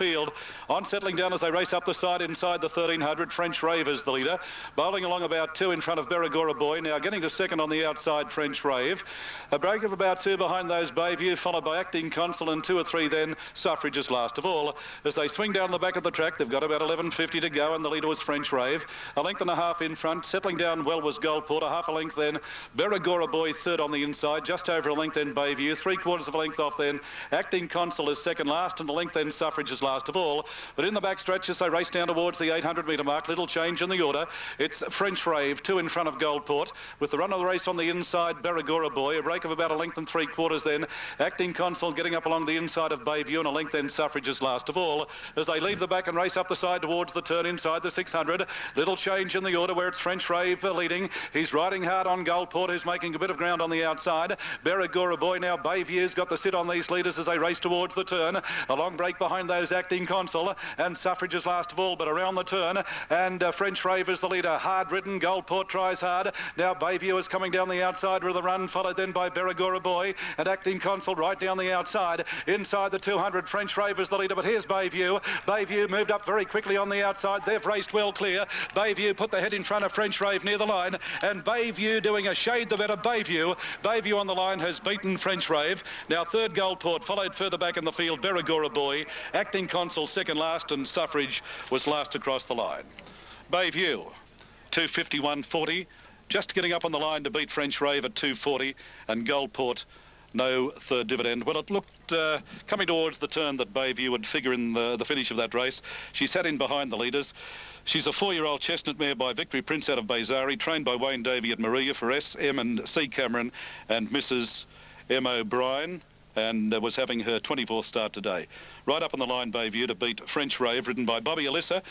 field. On settling down as they race up the side inside the 1300, French Rave is the leader. Bowling along about 2 in front of Beragora Boy. Now getting to second on the outside, French Rave. A break of about 2 behind those, Bayview, followed by Acting Consul, and 2 or 3 then Suffrage is last of all. As they swing down the back of the track, they've got about 11.50 to go, and the leader was French Rave. A length and a half in front. Settling down well was Goldport. A half a length then Beragora Boy third on the inside. Just over a length then Bayview. 3/4 of a length off then Acting Consul is second last, and a length then Suffrage is last of all. But in the back stretch as they race down towards the 800 metre mark, little change in the order. It's French Rave, 2 in front of Goldport. With the run of the race on the inside, Beragora Boy. A break of about a length and 3/4 then. Acting Consul getting up along the inside of Bayview, and a length then Suffrage is last of all. As they leave the back and race up the side towards the turn inside the 600. Little change in the order where it's French Rave leading. He's riding hard on Goldport, who's making a bit of ground on the outside. Beragora Boy now. Bayview's got the sit on these leaders as they race towards the turn. A long break behind those Acting Consul, and Suffrage is last of all, but around the turn, and French Rave is the leader. Hard ridden, Goldport tries hard. Now Bayview is coming down the outside with a run, followed then by Beragora Boy and Acting Consul right down the outside. Inside the 200, French Rave is the leader, but here's Bayview. Bayview moved up very quickly on the outside. They've raced well clear. Bayview put the head in front of French Rave near the line, and Bayview doing a shade the better. Bayview on the line has beaten French Rave. Now third Goldport, followed further back in the field Beragora Boy. Acting Consul second last, and Suffrage was last across the line. Bayview, 2:51.40, just getting up on the line to beat French Rave at 2:40, and Goldport no third dividend. Well, it looked coming towards the turn that Bayview would figure in the finish of that race. She sat in behind the leaders. She's a 4-year-old chestnut mare by Victory Prince out of Baysari, trained by Wayne Davey at Maria for S, M and C Cameron and Mrs. M O'Brien, and was having her 24th start today. Right up on the line, Bayview, to beat French Rave, ridden by Bobby Alyssa.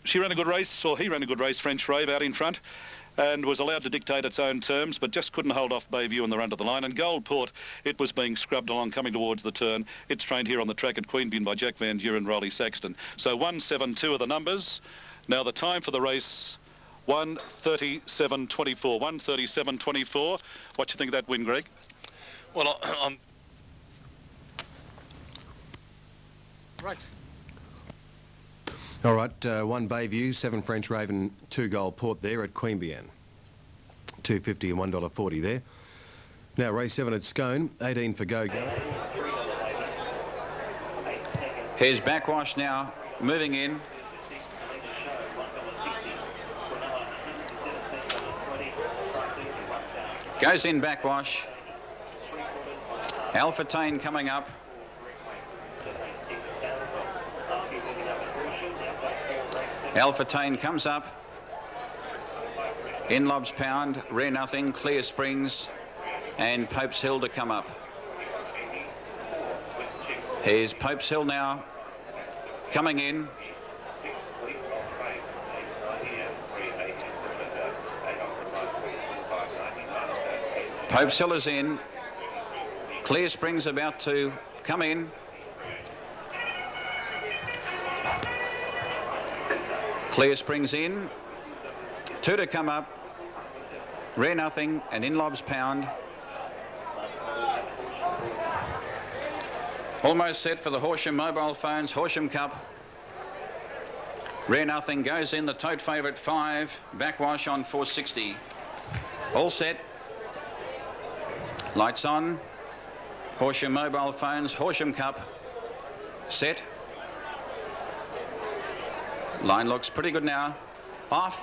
She ran a good race, or he ran a good race, French Rave, out in front, and was allowed to dictate its own terms, but just couldn't hold off Bayview in the run to the line. And Goldport, it was being scrubbed along, coming towards the turn. It's trained here on the track at Queanbeyan by Jack Van Dier and Riley Saxton. So 1:72 are the numbers. Now the time for the race, 1:37.24. 1:37.24. What do you think of that win, Greg? Well, I'm... Right. All right, 1 Bayview, 7 French Raven, 2 Goldport there at Queanbeyan. $2.50 and $1.40 there. Now race 7 at Scone, 18 for Go. Here's Backwash now, moving in. Goes in Backwash. Alpha Tane coming up. Alpha Tane comes up. In Lob's Pound, Rare Nothing, Clear Springs, and Pope's Hill to come up. Here's Pope's Hill now, coming in. Pope's Hill is in. Clear Springs about to come in. Clear Springs in. 2 to come up. Rare Nothing and In Lob's Pound. Almost set for the Horsham Mobile Phones Horsham Cup. Rare Nothing goes in, the tote favourite 5. Backwash on 460. All set. Lights on. Horsham Mobile Phones Horsham Cup. Set. Line looks pretty good now. Off.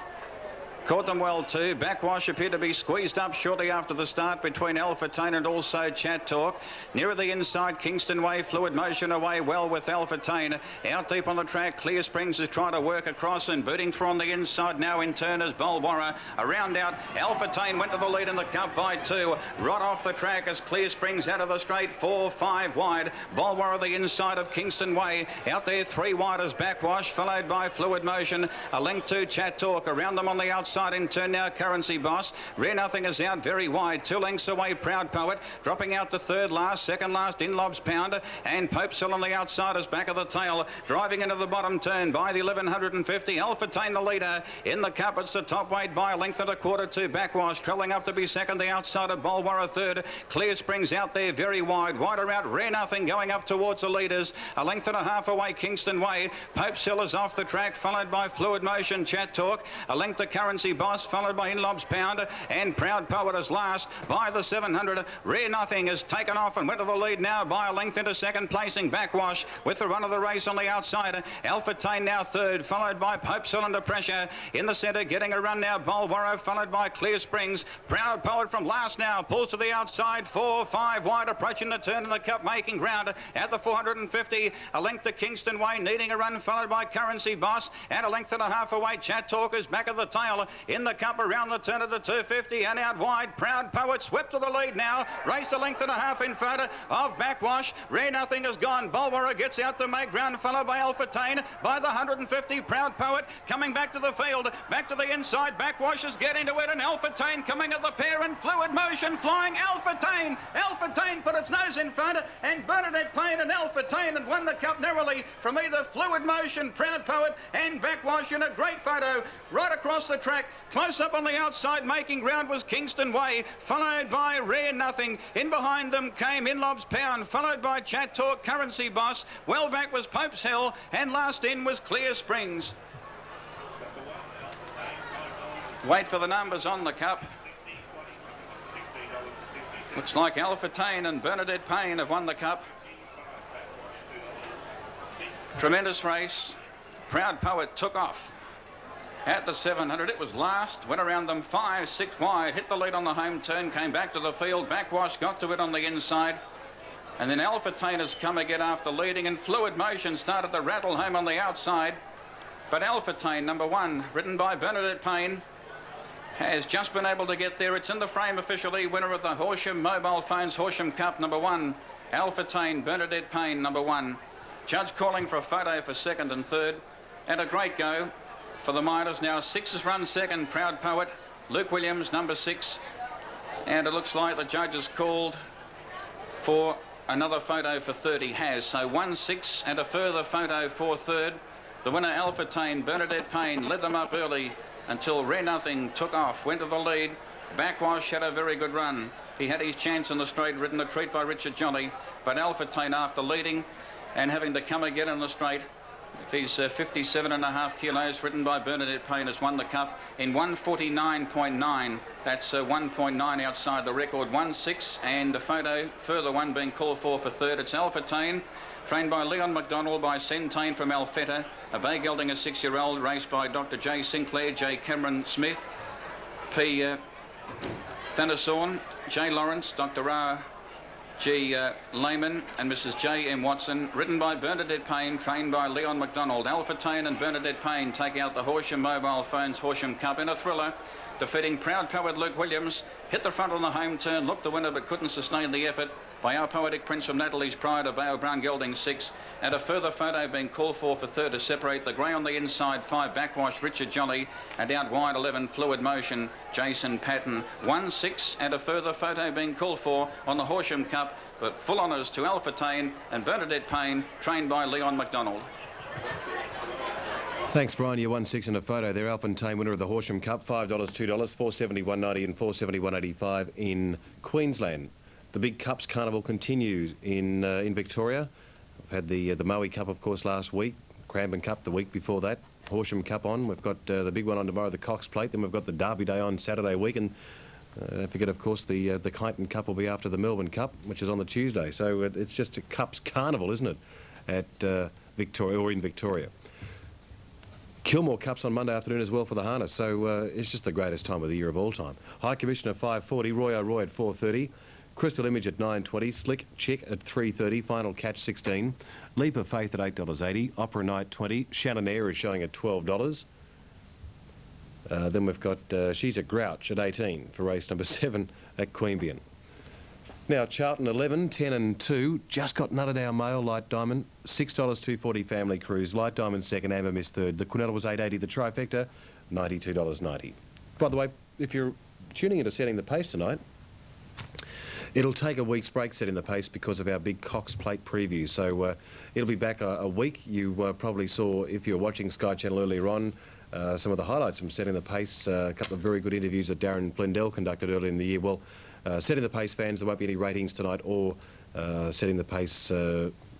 Caught them well too. Backwash appeared to be squeezed up shortly after the start between Alpha Tane and also Chat Talk. Nearer the inside, Kingston Way, Fluid Motion away well with Alpha Tane. Out deep on the track, Clear Springs is trying to work across and booting through on the inside now in turn is Bulwarra. Around out, Alpha Tane went to the lead in the cup by 2. Right off the track as Clear Springs out of the straight, 4-5 wide. Bulwarra the inside of Kingston Way. Out there 3 wide as Backwash, followed by Fluid Motion. A length to Chat Talk. Around them on the outside, outside in turn now, Currency Boss. Rare Nothing is out very wide. 2 lengths away, Proud Poet. Dropping out to third last, second last, In Lob's Pound. And Pope Sill on the outside is back of the tail. Driving into the bottom turn by the 1150. Alpha Tane the leader. In the cup, it's the top weight by a length and a quarter to Backwash. Trailing up to be second, the outside of Bulwara third. Clear Springs out there very wide. Wider out, Rare Nothing going up towards the leaders. A length and a half away, Kingston Way. Pope Sill is off the track, followed by Fluid Motion, Chat Talk. A length to Currency Boss, followed by In Lob's Pound. And Proud Poet is last by the 700. Rare Nothing has taken off and went to the lead now by a length into second placing. Backwash with the run of the race on the outside. Alpha Tane now third, followed by Pope Sill under pressure. In the centre, getting a run now, Bulwara, followed by Clear Springs. Proud Poet from last now, pulls to the outside, 4, 5 wide, approaching the turn in the cup, making ground at the 450. A length to Kingston Way, needing a run, followed by Currency Boss, and a length and a half away. Chat Talkers back of the tail in the cup around the turn of the 250 and out wide. Proud Poet swept to the lead now, raced a length and a half in front of Backwash. Rare Nothing is gone. Bulwara gets out to make ground, followed by Alpha Tane by the 150. Proud Poet coming back to the field, back to the inside. Backwash is getting to it, and Alpha Tane coming at the pair in Fluid Motion, flying Alpha Tane. Alpha Tane put its nose in front, and Bernadette Payne and Alpha Tane and won the cup narrowly from either Fluid Motion, Proud Poet and Backwash in a great photo right across the track. Close up on the outside, making ground was Kingston Way, followed by Rare Nothing. In behind them came In Lob's Pound, followed by Chat Talk, Currency Boss. Well back was Pope's Hill, and last in was Clear Springs. Wait for the numbers on the cup. Looks like Alpha Tane and Bernadette Payne have won the cup. Tremendous race. Proud Poet took off at the 700. It was last, went around them 5, 6 wide, hit the lead on the home turn, came back to the field. Backwash got to it on the inside. And then Alpha Tane has come again after leading, and Fluid Motion started to rattle home on the outside. But Alpha Tane, number 1, ridden by Bernadette Payne, has just been able to get there. It's in the frame officially. Winner of the Horsham Mobile Phones Horsham Cup, number 1. Alpha Tane, Bernadette Payne, number 1. Judge calling for a photo for second and third. And a great go for the Miners. Now 6 has run second, Proud Poet. Luke Williams, number 6. And it looks like the judge has called for another photo for third. He has. So 1, 6 and a further photo for third. The winner, Alpha Tane, Bernadette Payne, led them up early until Rare Nothing took off, went to the lead. Backwash had a very good run. He had his chance in the straight, ridden a treat by Richard Jolly. But Alpha Tane, after leading and having to come again in the straight, he's 57.5 kilos, ridden by Bernadette Payne, has won the cup in 149.9. That's 1.9 outside the record. 1.6 and a photo, further one being called for third. It's Alpha Tane, trained by Leon McDonald, by Centane from Alfetta. A bay gelding, a 6-year-old, raced by Dr. J. Sinclair, J. Cameron Smith, P. Thanasorn, J. Lawrence, Dr. R. G. Lehman and Mrs. J. M. Watson, ridden by Bernadette Payne, trained by Leon McDonald. Alpha Tane and Bernadette Payne take out the Horsham Mobile Phones Horsham Cup in a thriller, defeating Proud Poet Luke Williams. Hit the front on the home turn, looked the winner but couldn't sustain the effort by Our Poetic Prince from Natalie's Pride of Vale Brown Gelding 6. And a further photo being called for third to separate the grey on the inside 5 Backwash Richard Jolly, and out wide 11 Fluid Motion Jason Patton. 1, 6 and a further photo being called for on the Horsham Cup, but full honours to Alpha Tane and Bernadette Payne, trained by Leon McDonald. Thanks, Brian. You 1.6 and a photo there. Alpha Tane, winner of the Horsham Cup, $5, $2, $4.71.90 and $4.71.85 in Queensland. The big Cups Carnival continues in Victoria. We've had the Moe Cup, of course, last week. Cranbourne Cup the week before that. Horsham Cup on. We've got the big one on tomorrow, the Cox Plate. Then we've got the Derby Day on Saturday week. And don't forget, of course, the Kyneton Cup will be after the Melbourne Cup, which is on the Tuesday. So it's just a Cups Carnival, isn't it, at Victoria, or in Victoria. Kilmore Cups on Monday afternoon as well for the harness. So it's just the greatest time of the year of all time. High Commissioner 5:40, Roy O'Roy at 4:30. Crystal Image at 9.20, Slick Chick at 3.30, Final Catch 16, Leap of Faith at $8.80, Opera Night 20, Shannon Air is showing at $12. Then we've got She's a Grouch at 18 for race number 7 at Queanbeyan. Now Charlton 11, 10 and 2, just got Nutterdale Mail, Light Diamond, $6 $2.40 Family Cruise, Light Diamond second, Amber Miss third. The Quinella was $8.80, the Trifecta, $92.90. By the way, if you're tuning into Setting the Pace tonight, it'll take a week's break setting the pace because of our big Cox Plate preview. So it'll be back a week. You probably saw, if you were watching Sky Channel earlier on, some of the highlights from Setting the Pace, a couple of very good interviews that Darren Blundell conducted earlier in the year. Well, Setting the Pace fans, there won't be any ratings tonight or Setting the Pace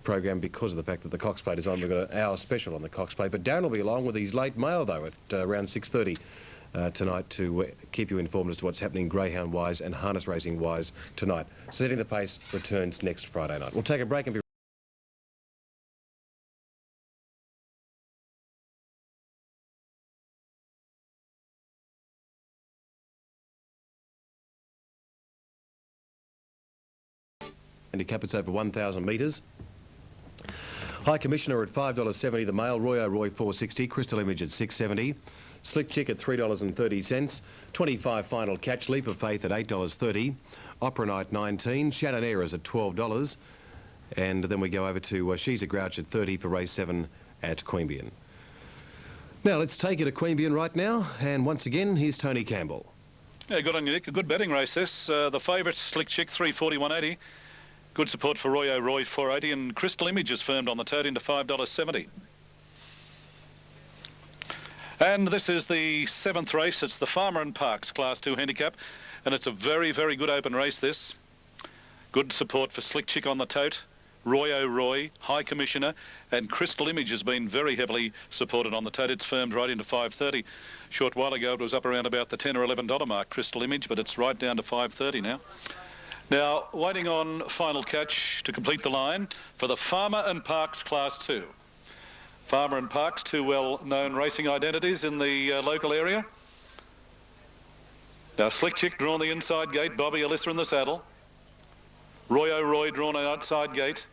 program because of the fact that the Cox Plate is on. We've got an hour special on the Cox Plate. But Darren will be along with his late mail, though, at around 6:30. Tonight to keep you informed as to what's happening greyhound-wise and harness racing-wise tonight. Setting the Pace returns next Friday night. We'll take a break and be handicap. It's over 1,000 metres. High Commissioner at $5.70 the male, Roy O'Roy $4.60, Crystal Image at $6.70. Slick Chick at $3.30, 25 final catch, Leap of Faith at $8.30, Opera Night 19, Shannon Ayres at $12, and then we go over to She's a Grouch at 30 for race 7 at Queanbeyan. Now let's take it to Queanbeyan right now, and once again here's Tony Campbell. Yeah, good on you, Nick. A good betting race this. The favourite, Slick Chick, 341.80. Good support for Roy O'Roy, 480, and Crystal Image is firmed on the tote into $5.70. And this is the 7th race. It's the Farmer and Parks Class 2 handicap, and it's a very, very good open race, this. Good support for Slick Chick on the tote, Roy O'Roy, High Commissioner, and Crystal Image has been very heavily supported on the tote. It's firmed right into $5.30. Short while ago, it was up around about the $10 or $11 mark, Crystal Image, but it's right down to $5.30 now. Now, waiting on final catch to complete the line for the Farmer and Parks Class 2. Farmer and Parks, two well-known racing identities in the local area. Now, Slick Chick drawn the inside gate, Bobby Alyssa in the saddle. Roy O'Roy drawn an outside gate.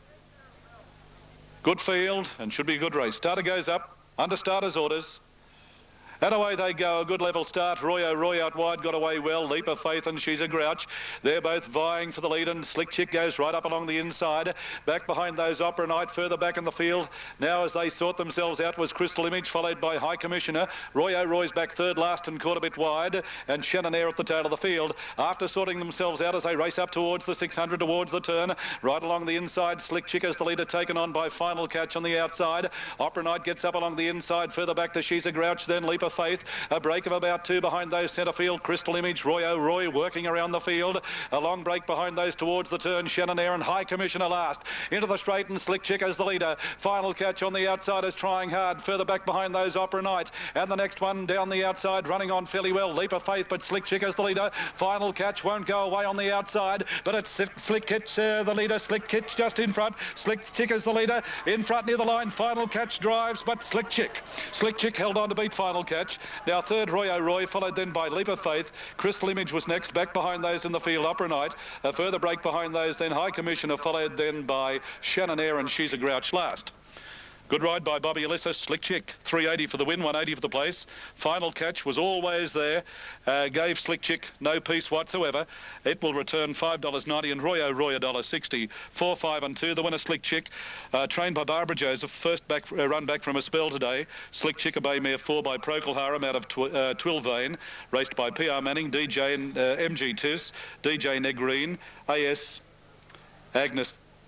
Good field and should be a good race. Starter goes up, under starter's orders. And away they go, a good level start. Roy O'Roy out wide, got away well. Leap of Faith and She's a Grouch. They're both vying for the lead, and Slick Chick goes right up along the inside. Back behind those, Opera Night further back in the field. Now as they sort themselves out was Crystal Image, followed by High Commissioner. Roy O'Roy's back third last and caught a bit wide. And Shannon Ayres at the tail of the field. After sorting themselves out as they race up towards the 600, towards the turn. Right along the inside, Slick Chick as the leader, taken on by Final Catch on the outside. Opera Night gets up along the inside, further back to She's a Grouch, then Leap of Faith. A break of about 2 behind those centre field. Crystal Image, Roy O'Roy working around the field. A long break behind those towards the turn. Shannon Ayres and High Commissioner last. Into the straight and Slick Chick as the leader. Final Catch on the outside is trying hard. Further back behind those, Opera Night. And the next one down the outside, running on fairly well. Leap of Faith, but Slick Chick as the leader. Final Catch won't go away on the outside, but it's Slick Chick the leader. Slick Chick just in front. Slick Chick as the leader. In front near the line. Final Catch drives, but Slick Chick. Slick Chick held on to beat Final Catch. Now third, Roy O'Roy, followed then by Leap of Faith. Crystal Image was next, back behind those in the field, Opera Night. A further break behind those, then High Commissioner, followed then by Shannon Ayres and She's a Grouch last. Good ride by Bobby Alyssa. Slick Chick, 380 for the win, 180 for the place. Final Catch was always there. Gave Slick Chick no peace whatsoever. It will return $5.90 and Roy O'Roy $1.60. 4, 5 and 2. The winner, Slick Chick, trained by Barbara Joseph. First run back from a spell today. Slick Chick, a bay mare 4 by Procol Harum out of Twilvane. Raced by PR Manning, DJ and MG Tis, DJ Negreen, AS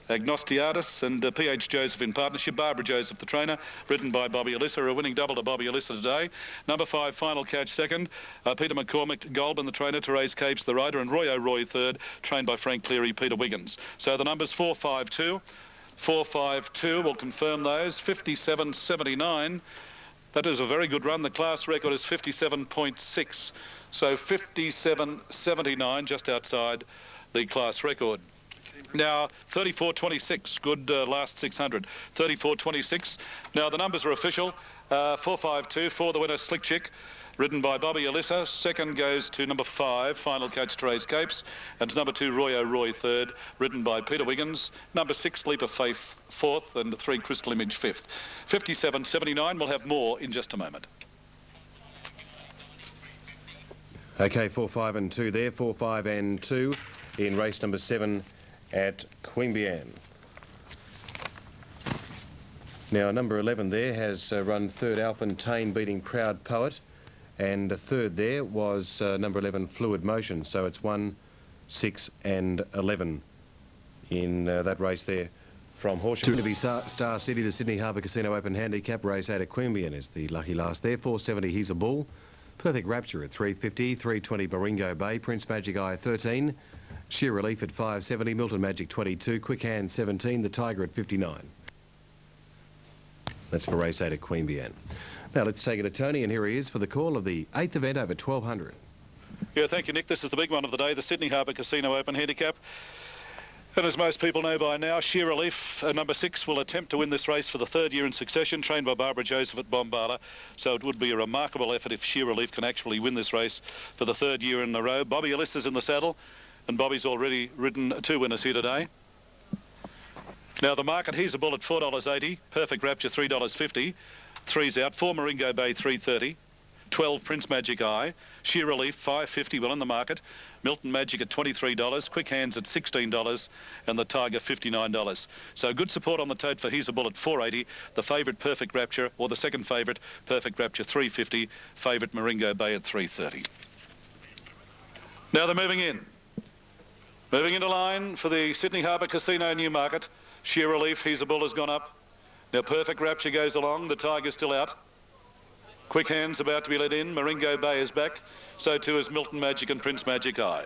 Agnostiatis and PH Joseph in partnership. Barbara Joseph, the trainer, ridden by Bobby Alyssa, a winning double to Bobby Alyssa today. Number 5, Final Catch second. Peter McCormick, Goldman, the trainer. Therese Capes, the rider. And Roy O'Roy third, trained by Frank Cleary, Peter Wiggins. So the numbers 4, 5, 2. 4, 5, 2, we'll confirm those. 57.79. That is a very good run. The class record is 57.6. So 57.79, just outside the class record. Now, 34.26, good last 600. 34.26. Now, the numbers are official. 4.52 for the winner, Slick Chick, ridden by Bobby Alyssa. Second goes to number 5, Final Catch, Therese Capes. And to number 2, Roy O'Roy, third, ridden by Peter Wiggins. Number 6, Leap of Faith, fourth, and 3, Crystal Image, fifth. 57.79. We'll have more in just a moment. Okay, 4, 5 and 2 there. 4, 5 and 2 in race number 7 at Queanbeyan. Now, number 11 there has run third, Alfontaine, beating Proud Poet. And third there was number 11, Fluid Motion. So it's 1, 6 and 11 in that race there. From Horsham to be Star City, the Sydney Harbour Casino Open Handicap. Race 8 at Queanbeyan is the lucky last there. 470, He's a Bull. Perfect Rapture at 350. 320, Maringo Bay. Prince Magic Eye 13. Sheer Relief at 570. Milton Magic 22. Quick Hand 17. The Tiger at 59. That's for race 8 at Queanbeyan. Now let's take it to Tony, and here he is for the call of the 8th event over 1200. Yeah, thank you, Nick. This is the big one of the day, the Sydney Harbour Casino Open Handicap. And as most people know by now, Sheer Relief, number 6, will attempt to win this race for the 3rd year in succession, trained by Barbara Joseph at Bombala. So it would be a remarkable effort if Sheer Relief can actually win this race for the 3rd year in a row. Bobby Allister's in the saddle, and Bobby's already ridden 2 winners here today. Now the market, He's a Bull at $4.80, Perfect Rapture $3.50, 3's out, 4 Maringo Bay $3.30, 12 Prince Magic Eye, Sheer Relief $5.50 well in the market, Milton Magic at $23, Quick Hands at $16 and the Tiger $59. So good support on the tote for He's a Bull at $4.80, the favourite Perfect Rapture, or the second favourite Perfect Rapture $3.50, favourite Maringo Bay at $3.30. Now they're moving in. Moving into line for the Sydney Harbour Casino Newmarket. Sheer Relief, He's a Bull has gone up. Now Perfect Rapture goes along, the Tiger's still out. Quick Hands about to be let in, Maringo Bay is back. So too is Milton Magic and Prince Magic Eye.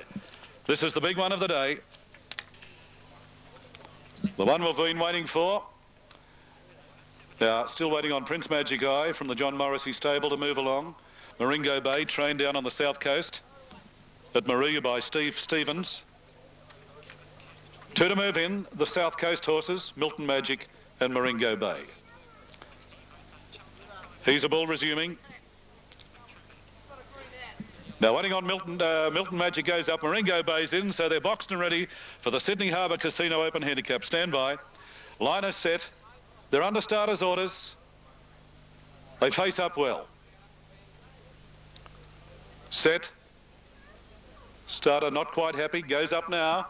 This is the big one of the day. The one we've been waiting for. Now still waiting on Prince Magic Eye from the John Morrissey stable to move along. Maringo Bay trained down on the south coast at Maria by Steve Stevens. 2 to move in, the South Coast horses, Milton Magic and Maringo Bay. He's a Bull resuming. Now waiting on Milton Magic goes up, Maringo Bay's in, so they're boxed and ready for the Sydney Harbour Casino Open Handicap. Stand by. Line is set. They're under starters' orders. They face up well. Set. Starter not quite happy, goes up now.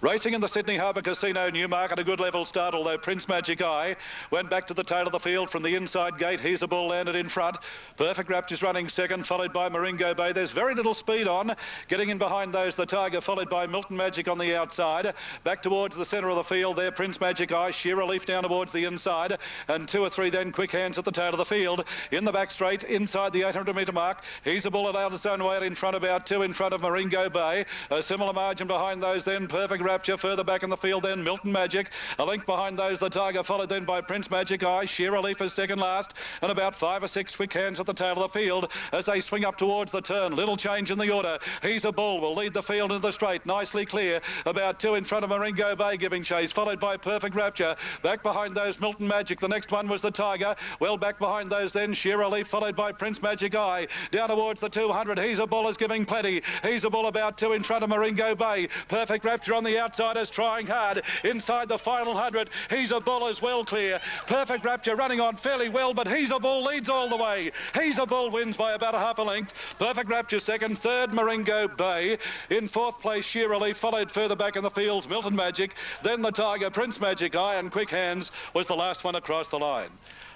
Racing in the Sydney Harbour Casino Newmarket, a good level start, although Prince Magic Eye went back to the tail of the field from the inside gate. He's a Bull landed in front. Perfect Rapture's running second, followed by Maringo Bay. There's very little speed on. Getting in behind those, the Tiger, followed by Milton Magic on the outside. Back towards the centre of the field there, Prince Magic Eye. Sheer Relief down towards the inside. And 2 or 3 then Quick Hands at the tail of the field. In the back straight, inside the 800 metre mark. He's a Bull allowed his own way out in front, about 2 in front of Maringo Bay. A similar margin behind those then, Perfect Rapture further back in the field then Milton Magic, a length behind those the Tiger, followed then by Prince Magic Eye. Sheer Relief is second last, and about 5 or 6 Quick Hands at the tail of the field as they swing up towards the turn. Little change in the order. He's a Bull will lead the field into the straight, nicely clear, about 2 in front of Maringo Bay giving chase, followed by Perfect Rapture. Back behind those Milton Magic, the next one was the Tiger, well back behind those then Sheer Relief, followed by Prince Magic Eye. Down towards the 200, He's a Bull is giving plenty. He's a Bull about 2 in front of Maringo Bay. Perfect Rapture on the outside is trying hard. Inside the final 100, He's a Bull is well clear. Perfect Rapture running on fairly well, but He's a Bull leads all the way. He's a Bull wins by about a half a length. Perfect Rapture second, third Maringo Bay. In fourth place, Sheer Relief, followed further back in the fields, Milton Magic. Then the Tiger, Prince Magic Eye, and Quick Hands was the last one across the line.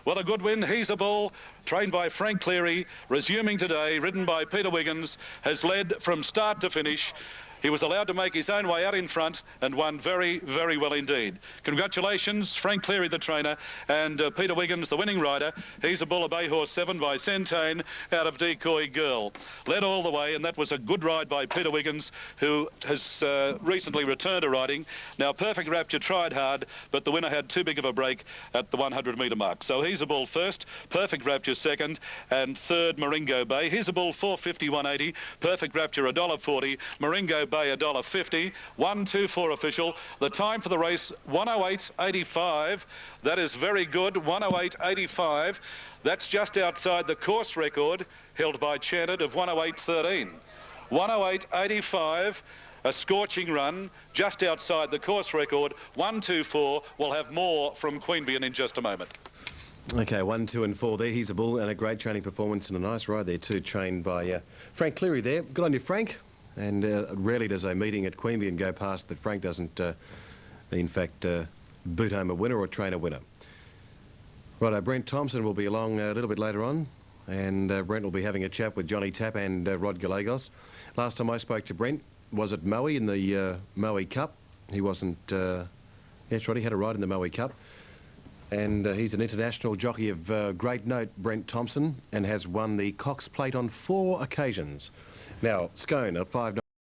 Well, a good win. He's a Bull, trained by Frank Cleary, resuming today, ridden by Peter Wiggins, has led from start to finish. He was allowed to make his own way out in front and won very, very well indeed. Congratulations, Frank Cleary, the trainer, and Peter Wiggins, the winning rider. He's a Bull, a bay horse 7 by Centane out of Decoy Girl. Led all the way, and that was a good ride by Peter Wiggins, who has recently returned to riding. Now, Perfect Rapture tried hard, but the winner had too big of a break at the 100 metre mark. So He's a Bull first, Perfect Rapture second, and third Maringo Bay. He's a Bull $4.50, $1.80, Perfect Rapture $1.40, Maringo Bay $1.50, 1-2-4 official. The time for the race 1:08.85. That is very good, 1:08.85. That's just outside the course record held by Chanted of 1:08.13. 1:08.85. A scorching run just outside the course record, 1-2-4. We'll have more from Queanbeyan in just a moment. Okay, 1, 2 and 4 there. He's a Bull, and a great training performance and a nice ride there too, trained by Frank Cleary there. Good on you, Frank. And rarely does a meeting at Queanbeyan go past that Frank doesn't, in fact, boot home a winner or train a winner. Righto, Brent Thompson will be along a little bit later on and Brent will be having a chat with Johnny Tapp and Rod Gallegos. Last time I spoke to Brent was at Moe in the Moe Cup. He wasn't... yes, Rod, he had a ride in the Moe Cup. And he's an international jockey of great note, Brent Thompson, and has won the Cox Plate on 4 occasions. Now, Scone at 5...